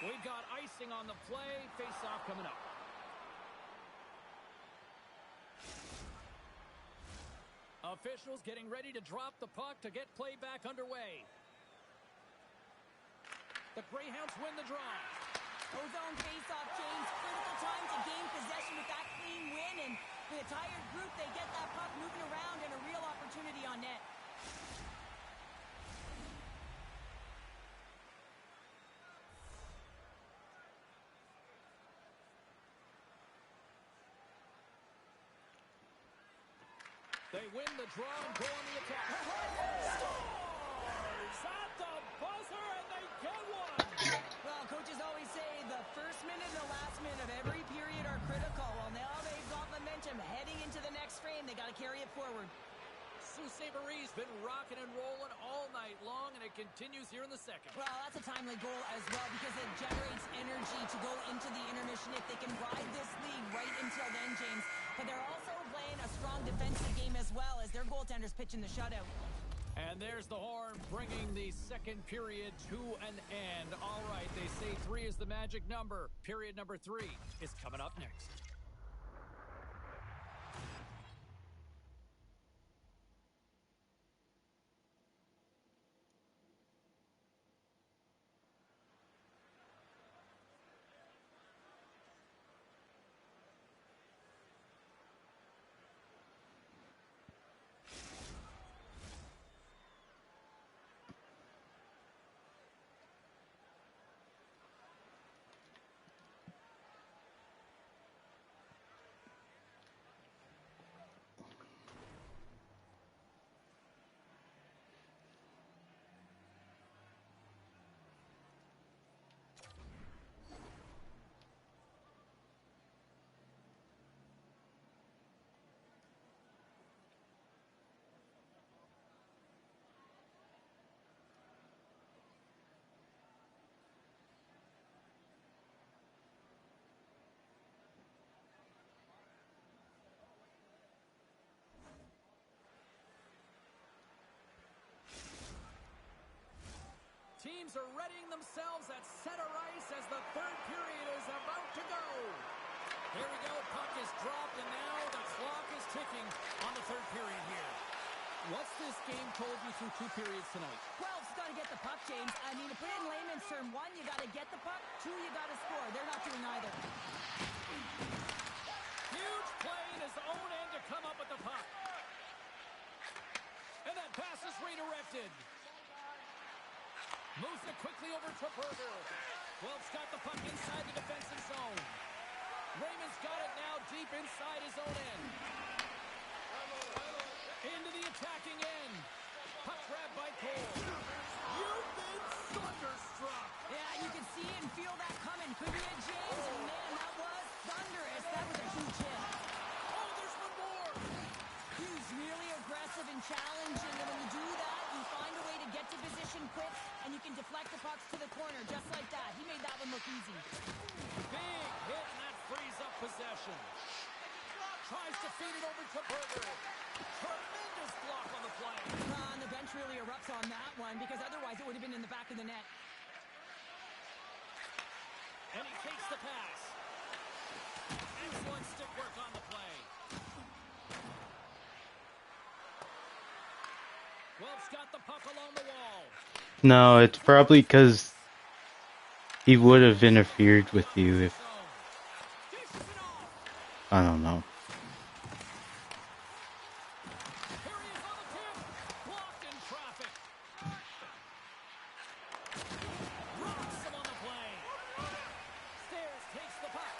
We've got icing on the play. Face-off coming up. Officials getting ready to drop the puck to get play back underway. The Greyhounds win the draw. Ozone face-off, James. Critical time to gain possession with that clean win, and with a tired group, they get that puck moving around and a real opportunity on net. They win the draw and go on the attack. Stars at the buzzer, and they get one. Well, coaches always say the first minute and the last minute of every period are critical. Well, now they've got momentum heading into the next frame. They got to carry it forward. Sault Ste. Marie's been rocking and rolling all night long, and it continues here in the second. Well, that's a timely goal as well because it generates energy to go into the intermission if they can ride this lead right until then, James. But they're also playing a strong defensive game as well as their goaltender's pitching the shutout. And there's the horn bringing the second period to an end. All right, they say 3 is the magic number. Period number 3 is coming up next. Teams are readying themselves at center ice as the third period is about to go. Here we go, puck is dropped, and now the clock is ticking on the third period here. What's this game told you through 2 periods tonight? Well, it's got to get the puck, James. I mean, to put it in layman's term, 1, you got to get the puck. 2, you got to score. They're not doing either. Huge play in his own end to come up with the puck. And that pass is redirected. Moves it quickly over to Berger. Welch got the puck inside the defensive zone. Raymond's got it now deep inside his own end. Into the attacking end. Puck grabbed by Cole. You've been thunderstruck. Yeah, you can see and feel that coming, couldn't you, James? And man, that was thunderous. That was a huge hit. Oh, there's one more. He's really aggressive and challenging, and when you do that, you find a way to get to position quick, and you can deflect the pucks to the corner just like that. He made that one look easy. Big hit, and that frees up possession. Tries to feed it over to Berger. Tremendous block on the play. And the bench really erupts on that one because otherwise it would have been in the back of the net. And he takes the pass. Excellent stick work on the play. Wilf's got the puck along the wall. No, it's probably because he would have interfered with you if... I don't know. Here he is on the tip. Blocked in traffic. Rocks him on the play. Stairs takes the puck.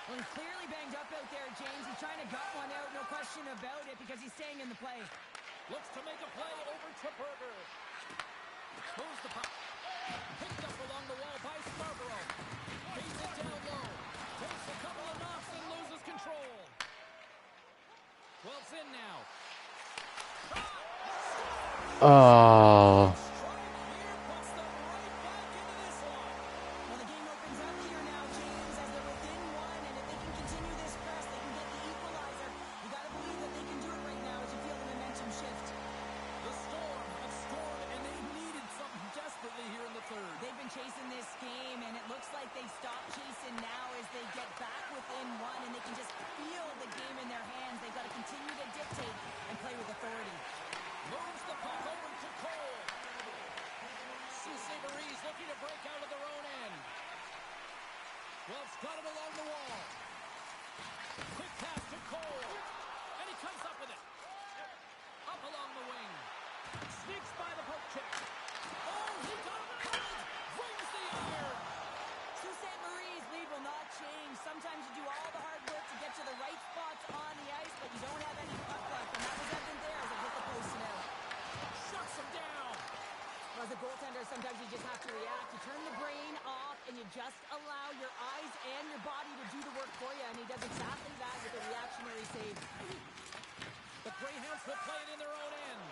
Well, he's clearly banged up out there, James. He's trying to gut one out, no question about it, because he's staying in the play. Looks to make a play over to Berger. Moves the puck. Picked up along the wall by Scarborough. Feeds it down low. Takes a couple of knocks and loses control. Well, it's in now. Oh. Well, the game opens up here now, James, as they're within one, and if they can continue this press, they can get the equalizer. You got to believe that they can do it right now as you feel the momentum shift. The Storm have scored, and they needed something desperately here in the third. They've been chasing this game, and it looks like they've stopped chasing now as they get back within one, and they can just feel the game in their hands. They've got to continue to dictate and play with authority. Moves the puck over to Cole. Saint-Mary's looking to break out of their own end. Wolf's got it along the wall. Quick pass to Cole. And he comes up with it. Up along the wing. Sneaks by the poke check. Oh, he got him covered. Rings the iron. Sault Ste. Marie's lead will not change. Sometimes you do all the hard work to get to the right spots on the ice, but you don't have any puck luck, and that was evident there as it hit the post now. Shuts him down. Well, as a goaltender, sometimes you just have to react. You turn the brain off, and you just allow your eyes and your body to do the work for you, and he does exactly that with a reactionary save. The Greyhounds will play it in their own end.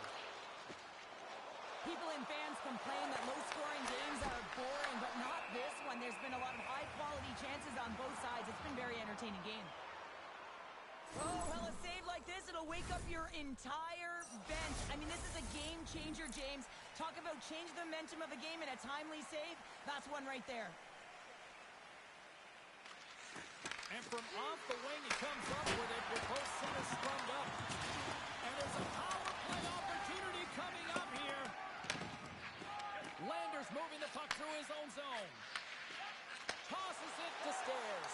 People and fans complain that low-scoring games are boring, but not this one. There's been a lot of high-quality chances on both sides. It's been a very entertaining game. Oh, well, a save like this, it'll wake up your entire bench. I mean, this is a game changer, James. Talk about change the momentum of a game in a timely save. That's one right there. And from off the wing, he comes up with it with both centers sprung up. And there's a power play opportunity coming up here. Landers moving the puck through his own zone. Tosses it to Stairs.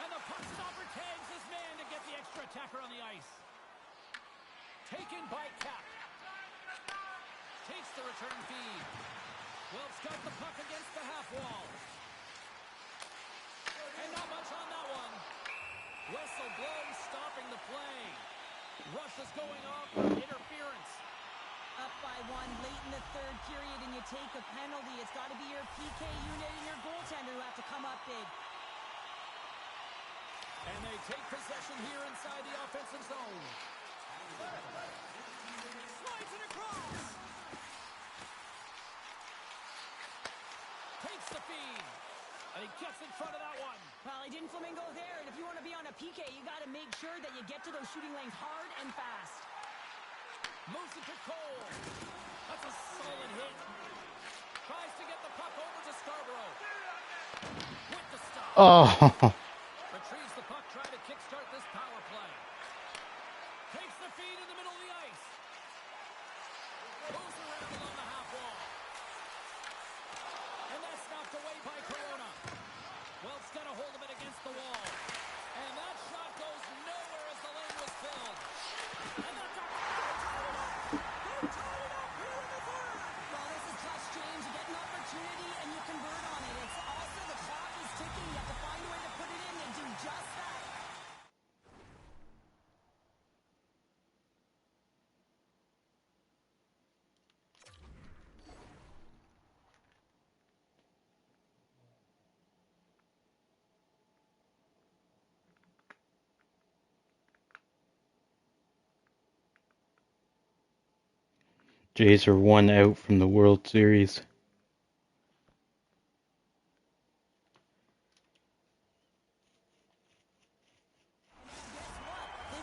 And the puck stopper tags his man to get the extra attacker on the ice. Taken by Cap. Takes the return feed. Wilf's got the puck against the half wall. And not much on that one. Whistle blows, stopping the play. Rush is going off for interference. Up by one late in the third period, and you take a penalty. It's got to be your PK unit and your goaltender who have to come up big. And they take possession here inside the offensive zone. Slides it across. Takes the feed. And he gets in front of that one. Well, he didn't flamingo there, and if you want to be on a PK, you got to make sure that you get to those shooting lanes hard and fast. Moves it to Cole. That's a solid hit. Tries to get the puck over to Scarborough. With the stop. Oh. Retrieves the puck, trying to kickstart this power play. Takes the feed in the middle of the ice. Moves around along the half wall. And that's knocked away by Corona. Wells got a hold of it against the wall. And that shot goes nowhere as the lane was filled. And that's a... They tied it up here in the third. Well, this is clutch, James. You get an opportunity, and you convert on it. It's also the clock is ticking. You have to find a way to put it in and do just that. Jays are one out from the World Series. Guess what? They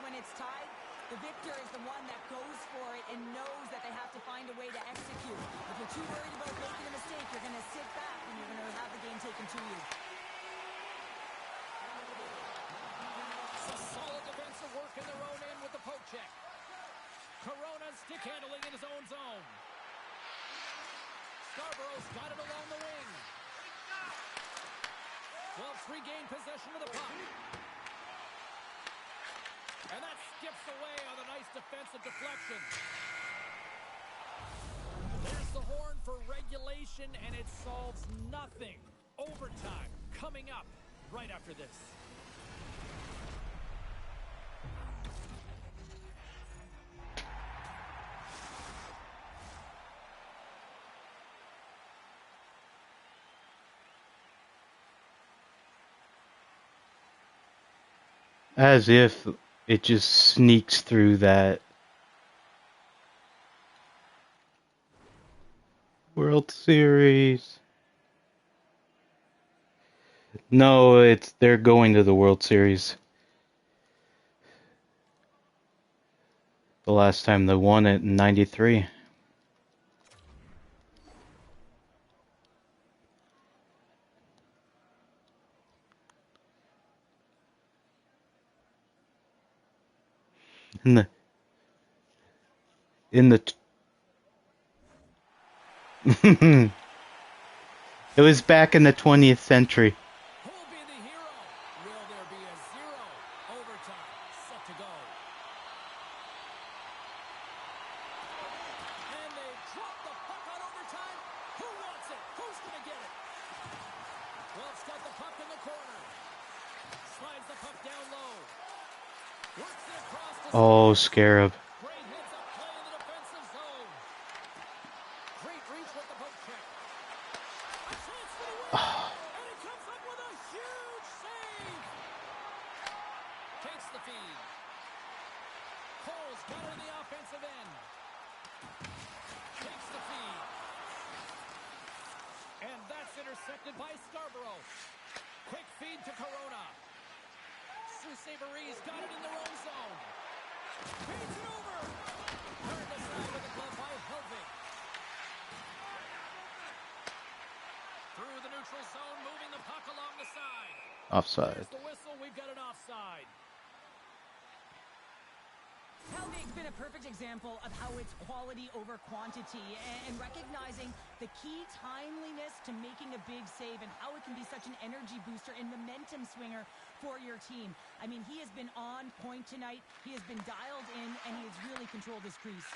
when it's tied, the victor is the one that goes for it and knows that they have to find a way to execute. If you're too worried about making a mistake, you're going to sit back and you're going to have the game taken to you. Some solid defensive work in their own end with the poke check. Corona stick handling in his own zone. Scarborough's got it along the wing. Wolves regain possession of the puck. And that skips away on a nice defensive deflection. There's the horn for regulation, and it solves nothing. Overtime coming up right after this. As if it just sneaks through that. World Series. No, they're going to the World Series. The last time they won it in '93. In the it was back in the 20th century. Who'll be the hero? Will there be a zero? Overtime set to go. And they drop the puck on overtime. Who wants it? Who's going to get it? Wolf's got the puck in the corner. Slides the puck down low. Works it across to Oh, Scarab. Great heads up play in the defensive zone. Great reach with the poke check. A chance for the win. And he comes up with a huge save. Takes the feed. Cole's got it in the offensive end. Takes the feed. And that's intercepted by Scarborough. Quick feed to Corona. Saint-Cyber's got it in their own zone. Feeds it over. Turned aside with the glove by Helvig. Through the neutral zone, moving the puck along the side. Offside. There's the whistle. We've got an offside. Helvig's been a perfect example of how it's quality over quantity and recognizing the key timeliness to making a big save and how it can be such an energy booster and momentum swinger for your team. I mean, he has been on point tonight. He has been dialed in, and he has really controlled his crease.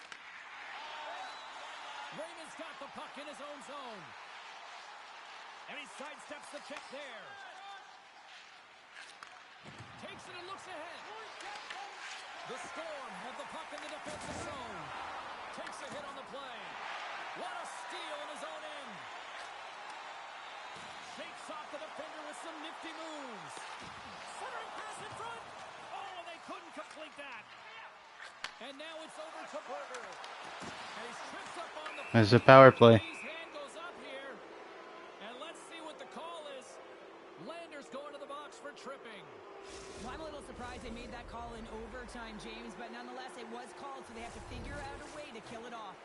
Raymond's got the puck in his own zone. And he sidesteps the check there. Takes it and looks ahead. The Storm have the puck in the defensive zone. Takes a hit on the play. What a steal in his own end. Shakes off the defender with some nifty moves. Centering pass in front. Oh, and they couldn't complete that. And now it's over to Berger. And he's tripped up on the There's a power play. His hand goes up here. And let's see what the call is. Landers going to the box for tripping. Well, I'm a little surprised they made that call in overtime, James, but nonetheless, it was called, so they have to figure out a way to kill it off.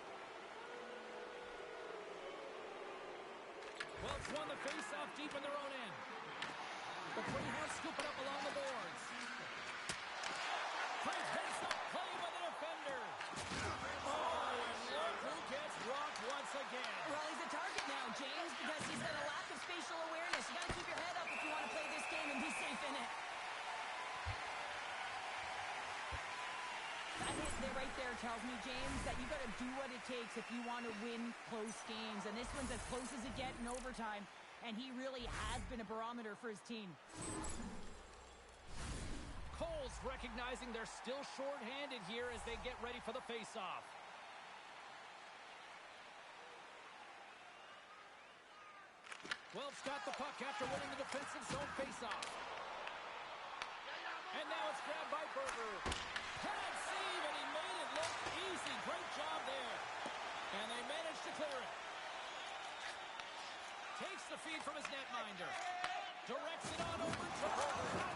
Well, it's won the face-off deep in their own end. The Greyhounds scoop it up along the boards. Great face-off play by the defender. Oh, and look who gets rocked once again. Well, he's a target now, James, because he's got a lack of spatial awareness. You got to keep your head up if you want to play this game and be safe in it. That hit there right there tells me, James, that you got to do what it takes if you want to win close games. And this one's as close as it gets in overtime. And he really has been a barometer for his team. Cole's recognizing they're still short-handed here as they get ready for the face-off. Wells got the puck after winning the defensive zone face-off. And now it's grabbed by Berger. Pad save, and he made it look easy. Great job there. And they managed to clear it. Takes the feed from his netminder. Directs it on over to Berger.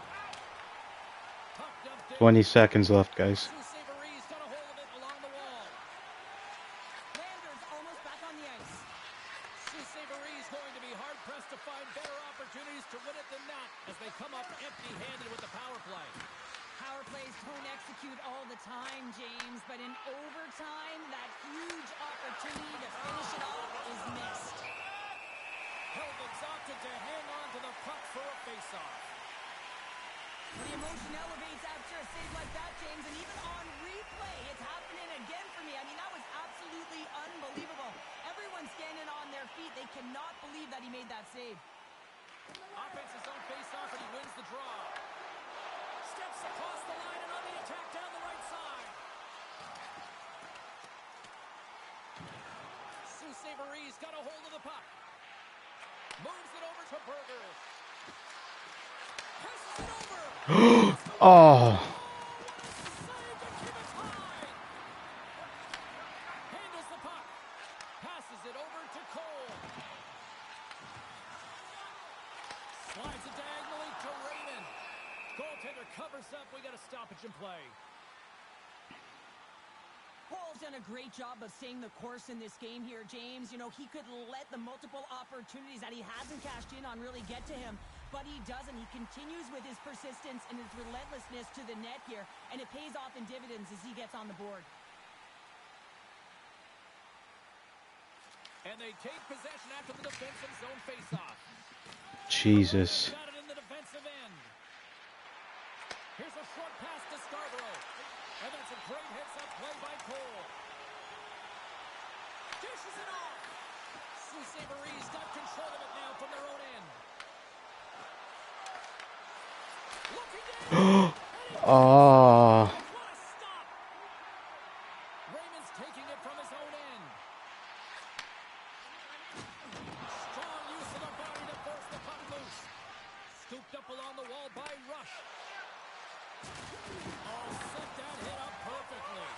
Puck dumped in. 20 seconds left, guys. Savery's got a hold of it along the wall. Landers almost back on the ice. Savery's going to be hard-pressed to find better opportunities to win it than that as they come up empty-handed with the power play. Power plays don't execute all the time, James, but in overtime, that huge opportunity to finish it off is missed. Helget's opted to hang on to the puck for a face-off. The emotion elevates after a save like that, James, and even on replay, it's happening again for me. I mean, that was absolutely unbelievable. Everyone's standing on their feet. They cannot believe that he made that save. Offense his own face-off, and he wins the draw. Steps across the line and on the attack down the right side. Savery's got a hold of the puck. Moves it over to Berger. Presses it over. Oh. Save to keep it tied. Handles the puck. Passes it over to Cole. Slides it diagonally to Raymond. Goaltender covers up. We got a stoppage in play. Paul's done a great job of staying the course in this game here, James. You know, he could let the multiple opportunities that he hasn't cashed in on really get to him, but he doesn't. He continues with his persistence and his relentlessness to the net here, and it pays off in dividends as he gets on the board. And they take possession after the defensive zone faceoff. Jesus. Got it in the defensive end. Here's a short pass to Scarborough. And that's a great heads-up play by Cole. Dishes it off. Savery's got control of it now from their own end. Looking down. Oh. What a stop. Raymond's taking it from his own end. Strong use of the body to force the puck loose. Scooped up along the wall by Rush. Oh, set that hit up perfectly.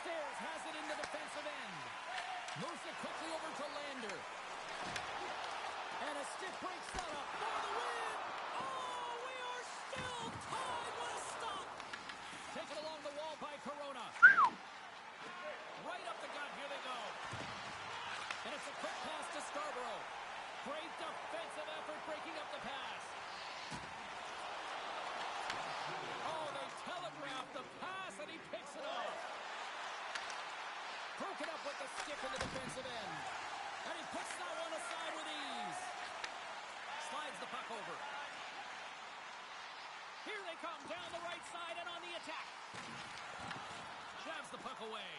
Stairs has it in the defensive end. Moves it quickly over to Lander. And a stick breaks that up for the win. Oh, we are still tied. What a stop. Taken along the wall by Corona. Right up the gut. Here they go. And it's a quick pass to Scarborough. Great defensive effort breaking up the pass. Oh, they telegraphed the pass, and he picks it off. Broken up with the stick in the defensive end. And he puts that one aside with ease. Slides the puck over. Here they come down the right side and on the attack. Jabs the puck away.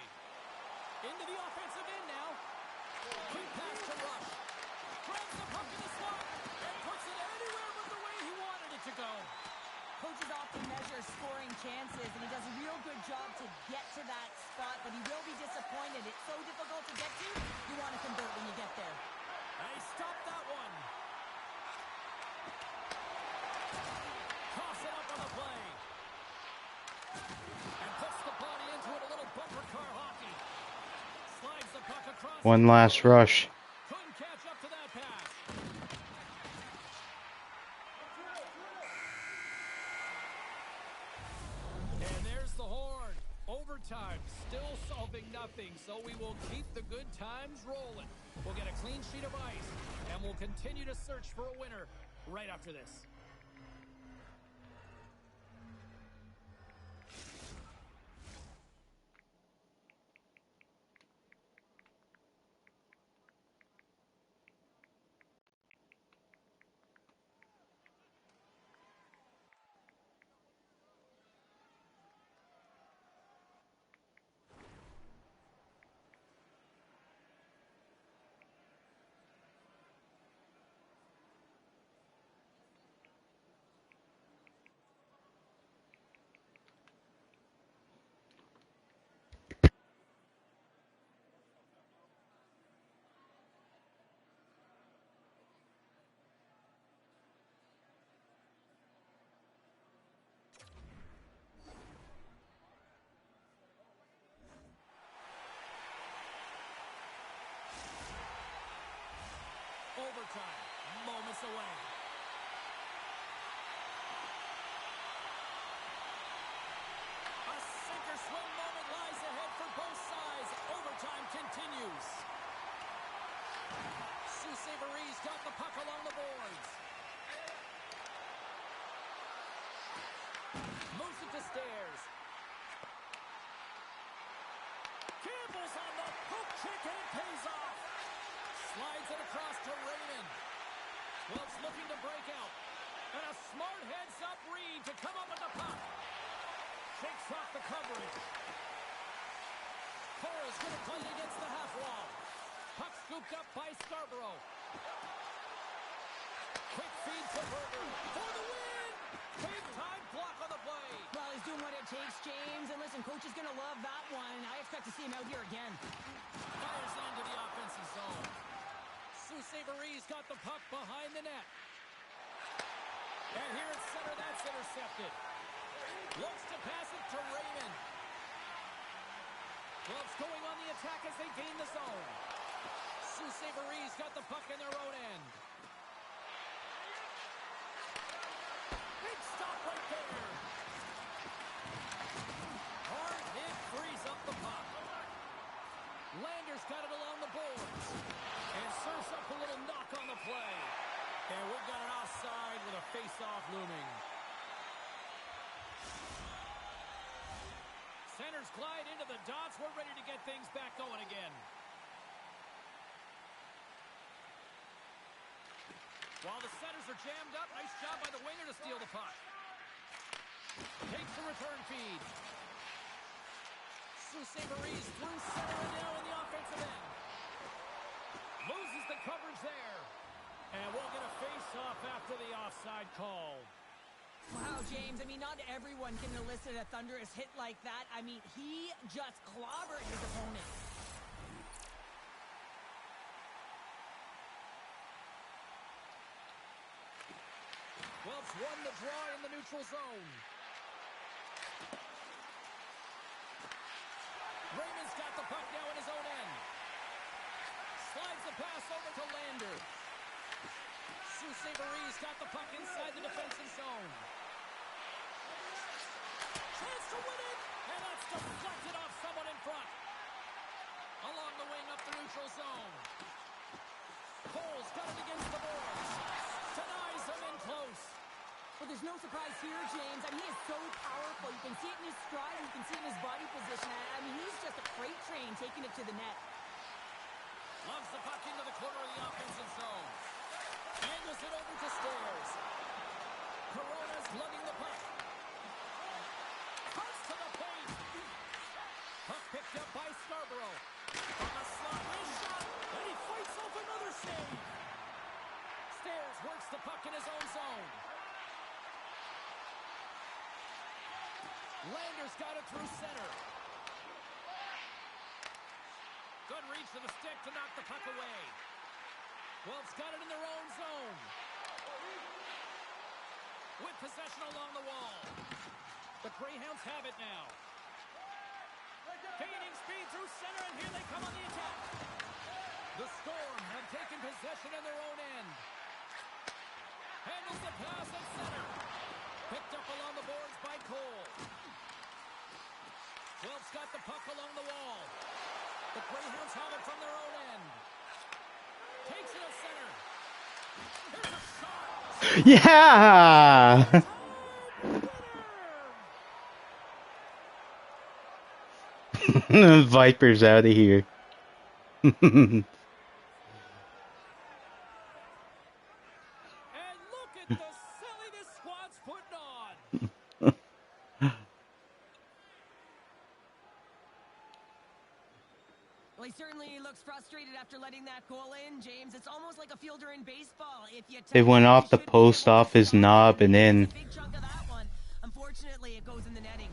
Into the offensive end now. Quick pass to Rush. Grabs the puck in the slot and puts it anywhere but the way he wanted it to go. Coaches often measure scoring chances, and he does a real good job to get to that spot, but he will be disappointed. It's so difficult to get to, you want to convert when you get there. And he stopped that one. Toss it up on the play. And puts the body into it, a little bumper car hockey. Slides the puck across. One last rush. Couldn't catch up to that pass. And there's the horn. Overtime, still solving nothing, so we will keep the good times rolling. We'll get a clean sheet of ice, and we'll continue to search for a winner right after this. Savery's got the puck along the boards. Moves it to Stairs. Campbell's on the poke check and it pays off. Slides it across to Raymond. Wells looking to break out. And a smart heads-up read to come up with the puck. Shakes off the coverage. Cole's going to play it against the half wall. Puck scooped up by Scarborough. Quick feed to Berger for the win. Big time block on the play. Well, he's doing what it takes, James. And listen, coach is going to love that one. I expect to see him out here again. Fires it into the offensive zone. Savery's got the puck behind the net. And here at center, that's intercepted. Looks to pass it to Raymond. Gloves going on the attack as they gain the zone. Savery's got the puck in their own end. Big stop right there. Hard hit frees up the puck. Lander's got it along the boards. And serves up a little knock on the play. And we've got an offside with a face-off looming. Centers glide into the dots. We're ready to get things back going again. While the centers are jammed up, nice job by the winger to steal the puck. Takes the return feed. Savery's through center and now in the offensive end. Loses the coverage there. And we'll get a face-off after the offside call. Wow, James, I mean, not everyone can elicit a thunderous hit like that. I mean, he just clobbered his opponent. Wells won the draw in the neutral zone. Raymond's got the puck now in his own end. Slides the pass over to Lander. Savery's got the puck inside the defensive zone. Chance to win it, and that's deflected off someone in front. Along the wing up the neutral zone. Cole's got it against the boards. Denies him in close. But there's no surprise here, James. I mean, he is so powerful. You can see it in his stride. You can see it in his body position. I mean, he's just a freight train taking it to the net. Loves the puck into the corner of the offensive zone. Angles it over to Stairs. Corona's lugging the puck. Cuts to the paint. Puck picked up by Scarborough. On the slot, wrist shot, and he fights off another save. Stairs works the puck in his own zone. Lander's got it through center. Good reach to the stick to knock the puck away. Wolves got it in their own zone. With possession along the wall. The Greyhounds have it now. Gaining speed through center, and here they come on the attack. The Storm have taken possession in their own end. Handles the pass at center. Picked up along the boards by Cole. Wolves got the puck along the wall. The Greyhounds have it from their own end. Takes it to center. Here's a shot. Yeah! Viper's out of here. And look at the silly this squad's putting on. Well, he certainly looks frustrated after letting that goal in, James. It's almost like a fielder in baseball. If you It went off the post office knob and in. A big chunk of that one. Unfortunately, it goes in the netting.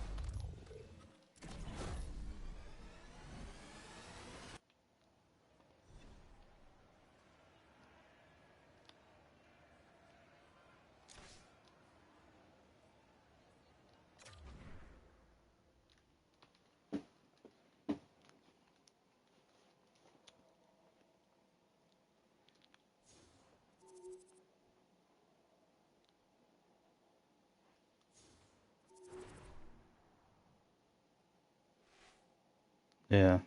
Yeah.